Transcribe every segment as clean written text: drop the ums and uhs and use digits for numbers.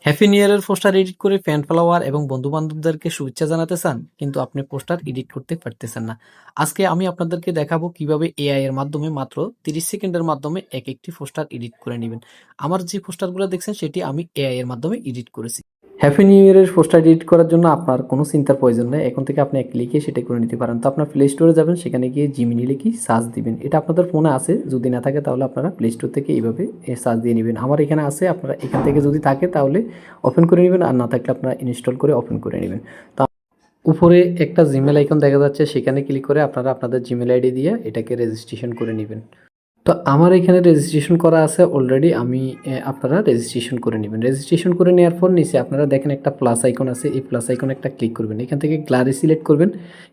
Happy new ইয়ারের poster edit করে fan follower এবং বন্ধু-বান্ধবদেরকে শুভেচ্ছা জানাতে চান, কিন্তু আপনি পোস্টার এডিট করতে পারতেছেন না। আজকে আমি আপনাদেরকে দেখাবো কিভাবে এআই এর মাধ্যমে মাত্র 30 সেকেন্ডের মাধ্যমে একটি পোস্টার এডিট করে নিবেন। আমার যে পোস্টারগুলো দেখছেন সেটি আমি এআই এর মাধ্যমে এডিট করেছি। হ্যাপি নিউ ইয়ারের পোস্টার এডিট করার জন্য আপনার কোনো চিন্তার প্রয়োজন নেই। এখন থেকে আপনি এক ক্লিকে সেটা করে নিতে পারেন। তো আপনার প্লে স্টোরে যাবেন, সেখানে গিয়ে জিমিনি লিখে সার্চ দিবেন। এটা আপনাদের ফোনে আছে, যদি না থাকে তাহলে আপনারা প্লে স্টোর থেকে এইভাবে সার্চ দিয়ে নেবেন। আমার এখানে আছে, আপনারা এখান থেকে যদি থাকে তাহলে ওপেন করে নেবেন, আর না থাকলে আপনারা ইনস্টল করে ওপেন করে নেবেন। তো উপরে একটা জিমেল আইকন দেখা যাচ্ছে, সেখানে ক্লিক করে আপনারা আপনাদের জিমেল আইডি দিয়ে এটাকে রেজিস্ট্রেশন করে নেবেন। তো আমার এখানে রেজিস্ট্রেশন করা আছে অলরেডি, আমি আপনারা রেজিস্ট্রেশন করে নেবেন। রেজিস্ট্রেশন করে নেওয়ার পর নিচে আপনারা দেখেন একটা প্লাস আইকন আছে, এই প্লাস আইকনে একটা ক্লিক করবেন। এখান থেকে গ্যালারি সিলেক্ট করবেন।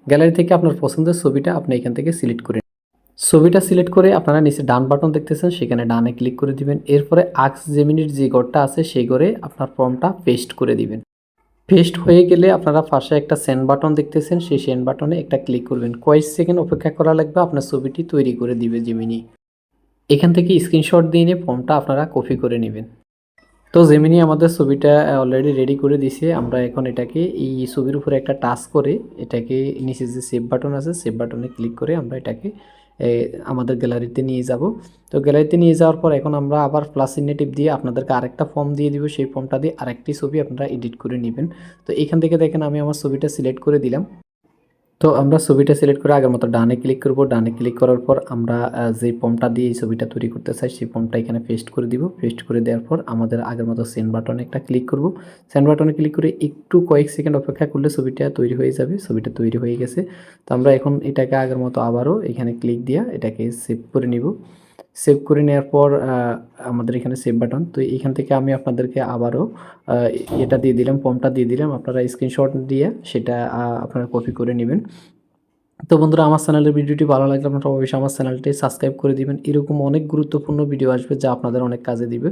গ্যালারি থেকে আপনার পছন্দের ছবিটা আপনি এখান থেকে সিলেক্ট করে ছবিটা সিলেক্ট করে আপনারা নিচে ডান বাটন দেখতেছেন, সেখানে ডানে ক্লিক করে দিবেন। এরপরে আস্ক জেমিনির যে ঘরটা আছে সেই ঘরে আপনার ফর্মটা পেস্ট করে দিবেন। পেস্ট হয়ে গেলে আপনারা পাশে একটা সেন্ড বাটন দেখতেছেন, সেই সেন্ড বাটনে একটা ক্লিক করবেন। কয়েক সেকেন্ড অপেক্ষা করা লাগবে, আপনার ছবিটি তৈরি করে দিবে জেমিনি। এখান থেকে স্ক্রিনশট দিয়ে নিয়ে ফর্মটা আপনারা কপি করে নেবেন। তো জেমিনি আমাদের ছবিটা অলরেডি রেডি করে দিছে। আমরা এখন এটাকে এই ছবির উপরে একটা টাচ করে এটাকে নিচে যে সেভ বাটন আছে, সেভ বাটনে ক্লিক করে আমরা এটাকে আমাদের গ্যালারিতে নিয়ে যাব। তো গ্যালারিতে নিয়ে যাওয়ার পর এখন আমরা আবার প্লাস চিহ্নে টিপ দিয়ে আপনাদেরকে আরেকটা ফর্ম দিয়ে দিব। সেই ফর্মটা দিয়ে আরেকটি ছবি আপনারা এডিট করে নেবেন। তো এখান থেকে দেখেন আমি আমার ছবিটা সিলেক্ট করে দিলাম। তো আমরা ছবিটা সিলেক্ট করে আগের মতো ডানে ক্লিক করব। ডানে ক্লিক করার পর আমরা যে ফর্মটা দিয়ে এই ছবিটা তৈরি করতে চাই সেই ফর্মটা এখানে পেস্ট করে দিব। পেস্ট করে দেওয়ার পর আমাদের আগের মতো সেন্ড বাটনে একটা ক্লিক করব। সেন্ড বাটনে ক্লিক করে একটু কয়েক সেকেন্ড অপেক্ষা করলে ছবিটা তৈরি হয়ে যাবে। ছবিটা তৈরি হয়ে গেছে। তো আমরা এখন এটাকে আগের মতো আবারও এখানে ক্লিক দিয়ে এটাকে সেভ করে নিব। সেভ করে নেওয়ার পর আমাদের এখানে সেভ বাটন। তো এখান থেকে আমি আপনাদেরকে আবারও এটা দিয়ে দিলাম, ফর্মটা দিয়ে দিলাম। আপনারা স্ক্রিনশট দিয়ে সেটা আপনারা কপি করে নেবেন। তো বন্ধুরা, আমার চ্যানেলের ভিডিওটি ভালো লাগলে আপনারা অবশ্যই আমার চ্যানেলটি সাবস্ক্রাইব করে দিবেন। এরকম অনেক গুরুত্বপূর্ণ ভিডিও আসবে যা আপনাদের অনেক কাজে দিবে।